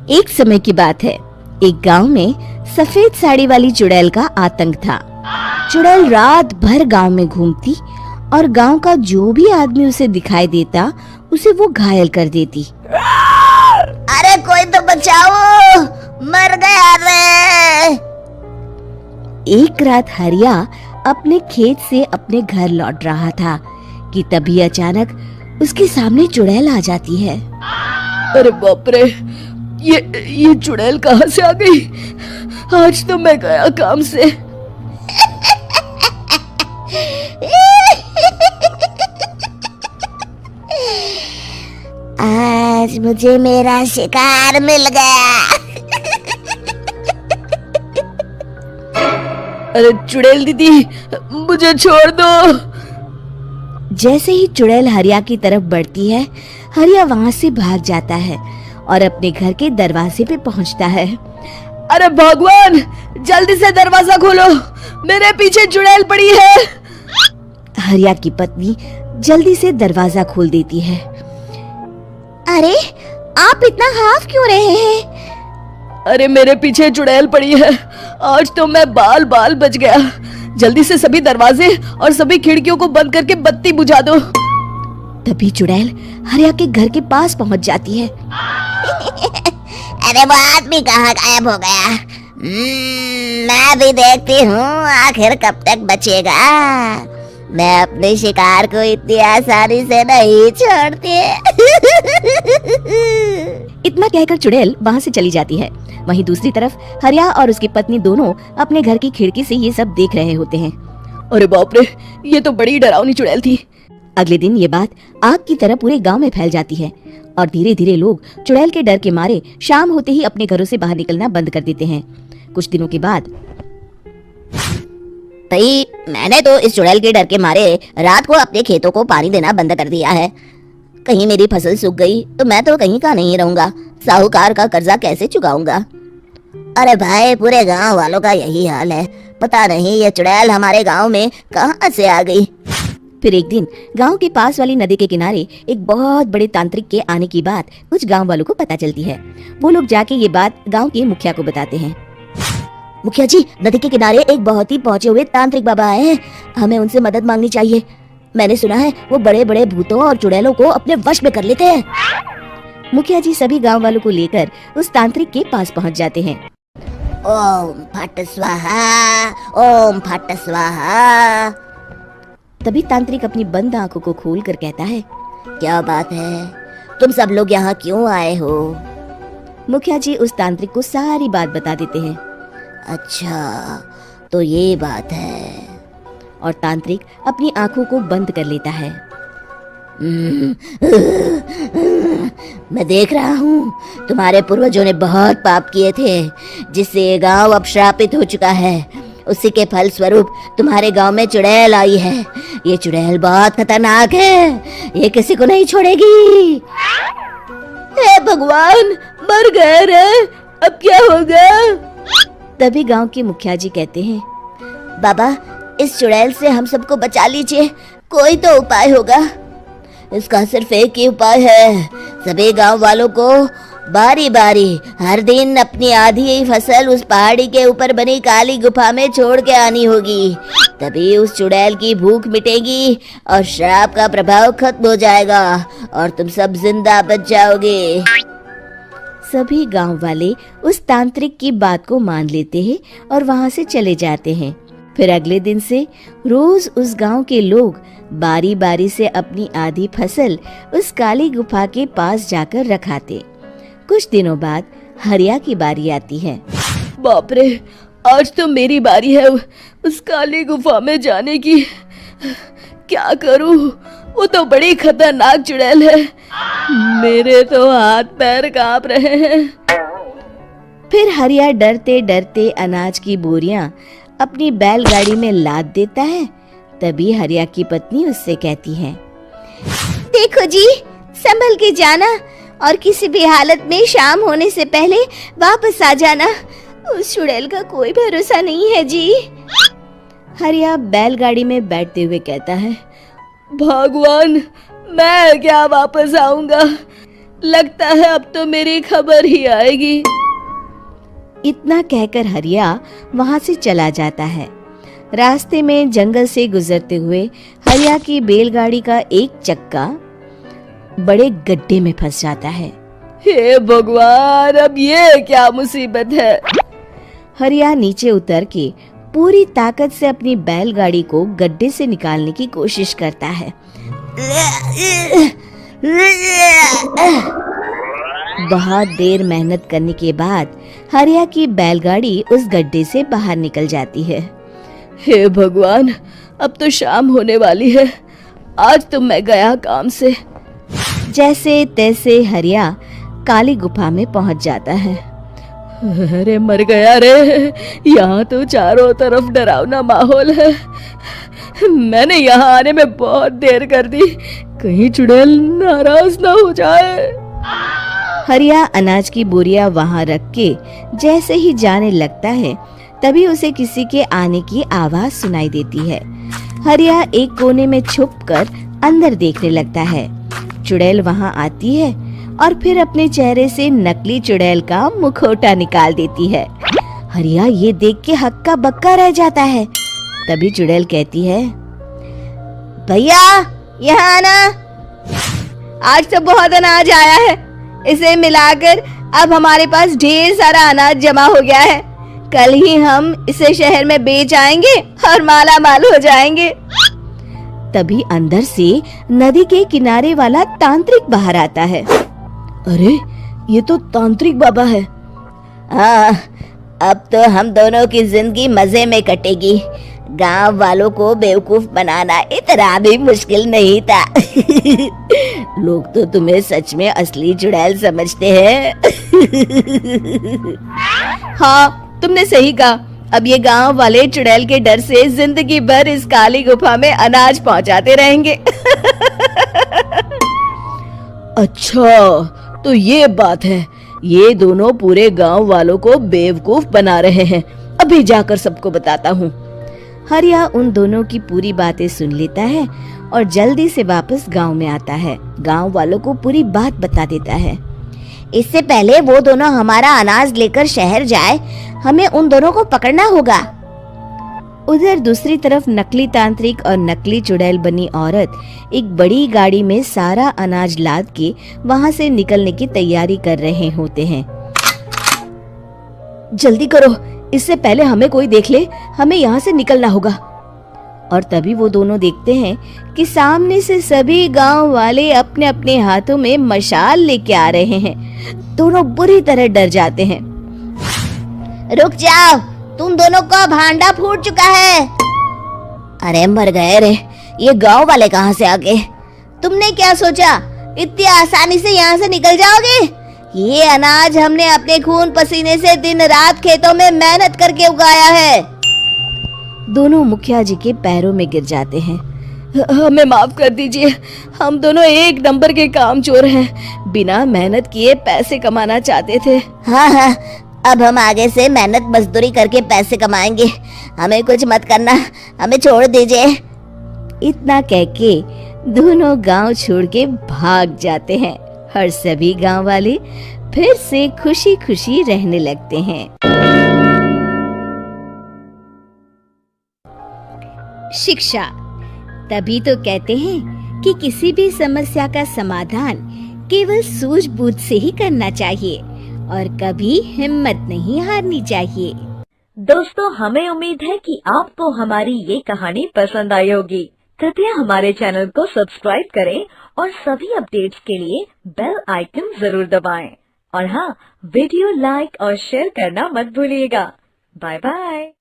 एक समय की बात है। एक गांव में सफेद साड़ी वाली चुड़ैल का आतंक था। चुड़ैल रात भर गांव में घूमती और गांव का जो भी आदमी उसे दिखाई देता उसे वो घायल कर देती। अरे कोई तो बचाओ, मर गया रे। एक रात हरिया अपने खेत से अपने घर लौट रहा था कि तभी अचानक उसके सामने चुड़ैल आ जाती है। अरे बाप रे, ये चुड़ैल कहाँ से आ गई? आज तो मैं गया काम से। आज मुझे मेरा शिकार मिल गया। अरे चुड़ैल दीदी, मुझे छोड़ दो। जैसे ही चुड़ैल हरिया की तरफ बढ़ती है, हरिया वहाँ से भाग जाता है और अपने घर के दरवाजे पे पहुँचता है। अरे भगवान, जल्दी से दरवाजा खोलो, मेरे पीछे चुड़ैल पड़ी है। हरिया की पत्नी जल्दी से दरवाजा खोल देती है। अरे आप इतना हाफ क्यों रहे हैं? अरे मेरे पीछे चुड़ैल पड़ी है, आज तो मैं बाल बाल बच गया। जल्दी से सभी दरवाजे और सभी खिड़कियों को बंद करके बत्ती बुझा दो। तभी चुड़ैल हरिया के घर के पास पहुंच जाती है। अरे वो आदमी कहाँ गायब हो गया? मैं भी देखती हूँ आखिर कब तक बचेगा। मैं अपने शिकार को इतनी आसानी से नहीं छोड़ती। इतना कहकर चुड़ैल वहाँ से चली जाती है। वहीं दूसरी तरफ हरिया और उसकी पत्नी दोनों अपने घर की खिड़की से ये सब देख रहे होते हैं। अरे बाप रे, ये तो बड़ी डरावनी चुड़ैल थी। अगले दिन ये बात आग की तरह पूरे गांव में फैल जाती है और धीरे धीरे लोग चुड़ैल के डर के मारे शाम होते ही अपने घरों से बाहर निकलना बंद कर देते हैं। कुछ दिनों के बाद भाई, मैंने तो इस चुड़ैल के डर के मारे रात को अपने खेतों को पानी देना बंद कर दिया है। कहीं मेरी फसल सूख गई तो मैं तो कहीं का नहीं रहूंगा। साहूकार का कर्जा कैसे चुकाऊंगा? अरे भाई, पूरे गांव वालों का यही हाल है। पता नहीं ये चुड़ैल हमारे गांव में कहां से आ गई। फिर एक दिन गांव के पास वाली नदी के किनारे एक बहुत बड़े तांत्रिक के आने की बात कुछ गांव वालों को पता चलती है। वो लोग जाके ये बात गांव के मुखिया को बताते हैं। मुखिया जी, नदी के किनारे एक बहुत ही पहुंचे हुए तांत्रिक बाबा आए हैं। हमें उनसे मदद मांगनी चाहिए। मैंने सुना है वो बड़े बड़े भूतों और चुड़ैलों को अपने वश में कर लेते हैं। मुखिया जी सभी गांव वालों को लेकर उस तांत्रिक के पास पहुंच जाते हैं। ओम फट स्वाहा, ओम फट स्वाहा। तभी तांत्रिक अपनी बंद आंखों को खोलकर कहता है, क्या बात है? तुम सब लोग यहाँ क्यों आए हो? मुखिया जी उस तांत्रिक को सारी बात बता देते हैं। अच्छा, तो ये बात है। और तांत्रिक अपनी आंखों को बंद कर लेता है। मैं देख रहा हूँ तुम्हारे पूर्वजों ने बहुत पाप किए थे, जिससे ये गांव अब श्रापित हो चुका है। उसी के फल स्वरूप तुम्हारे गांव में चुड़ैल आई है। ये चुड़ैल बहुत खतरनाक है, ये किसी को नहीं छोड़ेगी। हे भगवान, मर गए रे, अब क्या होगा? तभी गांव के मुखिया जी कहते हैं, बाबा, इस चुड़ैल से हम सबको बचा लीजिए। कोई तो उपाय होगा। इसका सिर्फ एक ही उपाय है। सभी गांव वालों को बारी बारी हर दिन अपनी आधी फसल उस पहाड़ी के ऊपर बनी काली गुफा में छोड़ के आनी होगी। तभी उस चुड़ैल की भूख मिटेगी और श्राप का प्रभाव खत्म हो जाएगा और तुम सब जिंदा बच जाओगे। सभी गांव वाले उस तांत्रिक की बात को मान लेते हैं और वहां से चले जाते हैं। फिर अगले दिन से रोज उस गांव के लोग बारी बारी से अपनी आधी फसल उस काली गुफा के पास जाकर रखाते। कुछ दिनों बाद हरिया की बारी आती है। बाप रे, आज तो मेरी बारी है उस काली गुफा में जाने की। क्या करूं? वो तो बड़ी खतरनाक चुड़ैल है। मेरे तो हाथ पैर कांप रहे हैं। फिर हरिया डरते डरते अनाज की बोरियां अपनी बैलगाड़ी में लाद देता है। तभी हरिया की पत्नी उससे कहती है, देखो जी, संभल के जाना और किसी भी हालत में शाम होने से पहले वापस आ जाना। उस चुड़ैल का कोई भरोसा नहीं है जी। हरिया बैलगाड़ी में बैठते हुए कहता है, भगवान, मैं क्या वापस आऊंगा? लगता है अब तो मेरी खबर ही आएगी। इतना कहकर हरिया वहां से चला जाता है। रास्ते में जंगल से गुजरते हुए हरिया की बैलगाड़ी का एक चक्का बड़े गड्ढे में फंस जाता है। हे भगवान, अब ये क्या मुसीबत है। हरिया नीचे उतर के पूरी ताकत से अपनी बैलगाड़ी को गड्ढे से निकालने की कोशिश करता है। बहुत देर मेहनत करने के बाद हरिया की बैलगाड़ी उस गड्ढे से बाहर निकल जाती है। हे भगवान, अब तो शाम होने वाली है। आज तो मैं गया काम से। जैसे तैसे हरिया काली गुफा में पहुंच जाता है। अरे मर गया रे, यहाँ तो चारों तरफ डरावना माहौल है। मैंने यहाँ आने में बहुत देर कर दी, कहीं चुड़ैल नाराज ना हो जाए। हरिया अनाज की बोरियां वहां रख के जैसे ही जाने लगता है, तभी उसे किसी के आने की आवाज सुनाई देती है। हरिया एक कोने में छुपकर अंदर देखने लगता है। चुड़ैल वहां आती है और फिर अपने चेहरे से नकली चुड़ैल का मुखौटा निकाल देती है। हरिया ये देख के हक्का बक्का रह जाता है। तभी चुड़ैल कहती है, भैया यहाँ आना। आज तो बहुत अनाज आया है, इसे मिलाकर अब हमारे पास ढेर सारा अनाज जमा हो गया है। कल ही हम इसे शहर में बेच आएंगे और माला माल हो जाएंगे। तभी अंदर से नदी के किनारे वाला तांत्रिक बाहर आता है। अरे ये तो तांत्रिक बाबा है। हाँ, अब तो हम दोनों की जिंदगी मजे में कटेगी। गांव वालों को बेवकूफ बनाना इतना भी मुश्किल नहीं था। लोग तो तुम्हें सच में असली चुड़ैल समझते हैं। हाँ, तुमने सही कहा। अब ये गांव वाले चुड़ैल के डर से जिंदगी भर इस काली गुफा में अनाज पहुंचाते रहेंगे। अच्छा, तो ये बात है। ये दोनों पूरे गांव वालों को बेवकूफ बना रहे हैं। अभी जाकर सबको बताता हूँ। हरिया उन दोनों की पूरी बातें सुन लेता है और जल्दी से वापस गांव में आता है। गांव वालों को पूरी बात बता देता है। इससे पहले वो दोनों हमारा अनाज लेकर शहर जाए, हमें उन दोनों को पकड़ना होगा। उधर दूसरी तरफ नकली तांत्रिक और नकली चुड़ैल बनी औरत एक बड़ी गाड़ी में सारा अनाज लाद के वहां से निकलने की तैयारी कर रहे होते हैं। जल्दी करो, इससे पहले हमें कोई देख ले। हमें यहाँ से निकलना होगा। और तभी वो दोनों देखते हैं कि सामने से सभी गांव वाले अपने अपने हाथों में मशाल लेके आ रहे हैं। दोनों बुरी तरह डर जाते हैं। रुक जाओ, तुम दोनों का भांडा फूट चुका है। अरे मर गए रे, ये गांव वाले कहाँ से आ गए? तुमने क्या सोचा इतनी आसानी से यहाँ से निकल जाओगे? ये अनाज हमने अपने खून पसीने से दिन रात खेतों में मेहनत करके उगाया है। दोनों मुखिया जी के पैरों में गिर जाते हैं। हमें माफ कर दीजिए, हम दोनों एक नंबर के कामचोर हैं। बिना मेहनत किए पैसे कमाना चाहते थे। हाँ, अब हम आगे से मेहनत मजदूरी करके पैसे कमाएंगे। हमें कुछ मत करना, हमें छोड़ दीजिए। इतना कह के दोनों गांव छोड़ के भाग जाते हैं और सभी गांव वाले फिर से खुशी खुशी रहने लगते हैं। शिक्षा, तभी तो कहते हैं कि किसी भी समस्या का समाधान केवल सूझबूझ से ही करना चाहिए और कभी हिम्मत नहीं हारनी चाहिए। दोस्तों, हमें उम्मीद है कि आपको हमारी ये कहानी पसंद आई होगी। कृपया हमारे चैनल को सब्सक्राइब करें और सभी अपडेट्स के लिए बेल आइकन जरूर दबाएं। और हाँ, वीडियो लाइक और शेयर करना मत भूलिएगा। Bye bye.